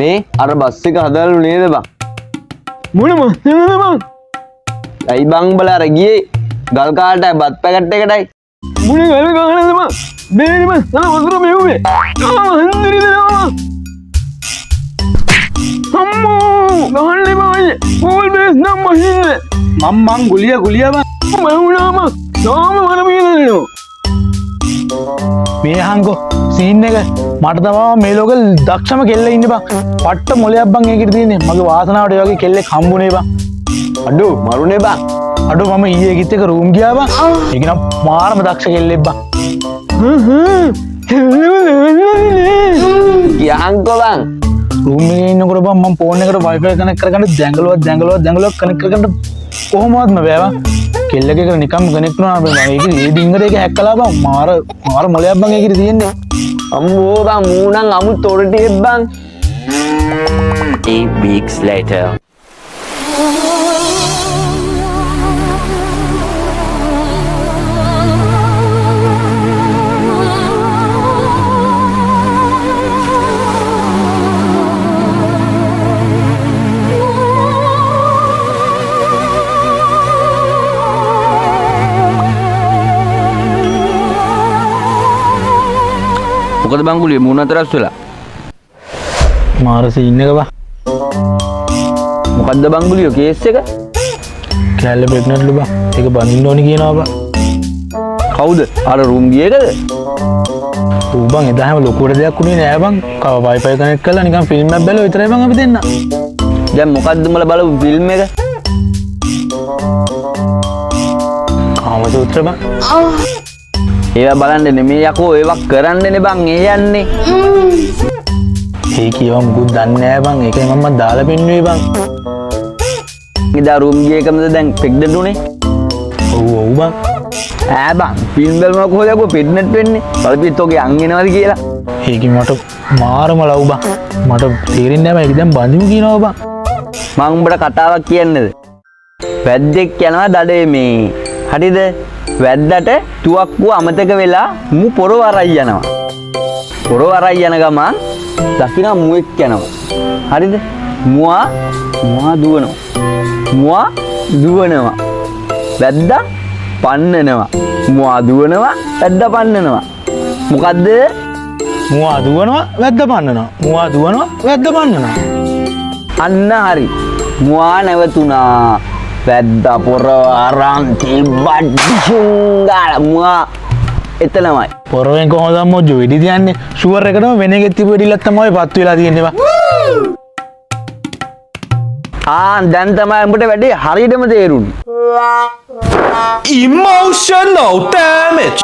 මේ අර බස් එක හදාලු නේද බං? මොන මස්සනද බං? ඇයි බං උඹලා අර ගියේ ගල් කාටයි බත් පැකට් එකටයි? මොන ගල් කාටද බං? බේරි බං අර වතුර මෙව්වේ. හන්දරිද නවා. අම්මෝ ගහන්නේ බං. ඕල් බේස් නම් මහින්නේ. මං ගුලිය බං. මවුනාම තාම වරමියදනෝ. මේ හංකෝ සීන් එක මට තමයි මේ ලෝකෙ දක්ෂම කෙල්ල ඉන්නේ බං. පට්ට මොලයක් බං ඒකට තියෙන්නේ. මගේ වාසනාවට ඒ වගේ කෙල්ලෙක් හම්බුනේ බං. අඩෝ මරුනේ බං. අඩෝ මම ඊයේ ගිත් එක රූම් ගියා බං. ඒක නම් මාරම දක්ෂ කෙල්ලෙක් බං. කියහන්කෝ බං. රූම් එකේ ඉන්නකොට බං මම ෆෝන් එකට වයිෆයි කනෙක්ට් කරගන්න දැඟලුවත් කනෙක්ට් කරගන්න කොහොමවත්ම බෑ බං. කෙල්ලක එක නිකම් කනෙක්ට් වුණා බං. ඒක ඒ ඩිංගර එක හැක් කළා බං. මාර මොලයක් බං ඒකේ තියෙන්නේ. අම්මෝ බං මූණන් අමු තොරටියෙක් බං. 8 weeks later. මොකද බං ගුලිය මූණ අතරස් වෙලා? මාර සීන් එක බං. මොකද්ද බං ගුලිය කේස් එක? කැලේ ප්‍රෙග්නන්ට් ලු බං. ඒක බඳින්න ඕනි කියනවා බං. කවුද? අර රූම් ගිය එකද? ඌ බං එදා හැම ලොකුවට දෙයක් උනේ නෑ බං. වයිෆයි කනෙක්ට් කරලා නිකන් ෆිල්ම් එකක් බැලුවා විතරයි බං අපි දෙන්න. දැන් මොකද්ද උඹලා බලපු ෆිල්ම් එක? කාමසූත්‍ර බං. ඒවා බලන්න නෙමෙයි යකෝ ඒවා කරන්නනේ බං ඒ යන්නේ. ඒ කියව මුකුත් දන්නේ නෑ බං. ඒකයි මම දාලා පෙන්නුවේ බං. ඉදා රූම් ගිය එකමද දැන් ප්‍රෙග්නන්ට් උනේ? ඔව් බං. ඈ බං ෆිල්ම් බලම කොහොමද යකෝ ප්‍රෙග්නන්ට් වෙන්නේ? බලපිට ඔගේ අං එනවද කියලා. ඒක මට මාරම ලව් බං. මට තේරෙන්නේ නෑ බං. ඒක දැන් බඳිමු කියනවා බං. මම උඹට කතාවක් කියන්නද? වැද්දෙක් යනවා දඩේමේ. හරිද? වැද්දට තුවක්කුව අමතක වෙලා මු පොරව අරයි යනවා. පොරව අරයි යන ගමන් දකින්න මුවෙක් යනවා. හරිද? මුවා දුවනවා. වැද්දා පන්නනවා. මුවා දුවනවා, වැද්දා පන්නනවා. මොකද්ද? මුවා දුවනවා, වැද්ද පන්නනවා. මුවා දුවනවා, වැද්ද පන්නනවා. අන්න හරි. මුවා නැවතුණා. වැද්දා පොරව අරන් තිබ්බඩිෂුංගාල මුවා එතනමයි. පොරවෙන් කොහොමද මොජ්ජෝ වෙඩි තියන්නේ? ෂුවර් එකටම වෙන එකෙක් තිබු වෙඩිලක් තමයි පත්තු වෙලා තියෙන්නේ බං. දැන් තමයි උඹට වැඩේ හරියටම තේරුනේ. Emotional damage.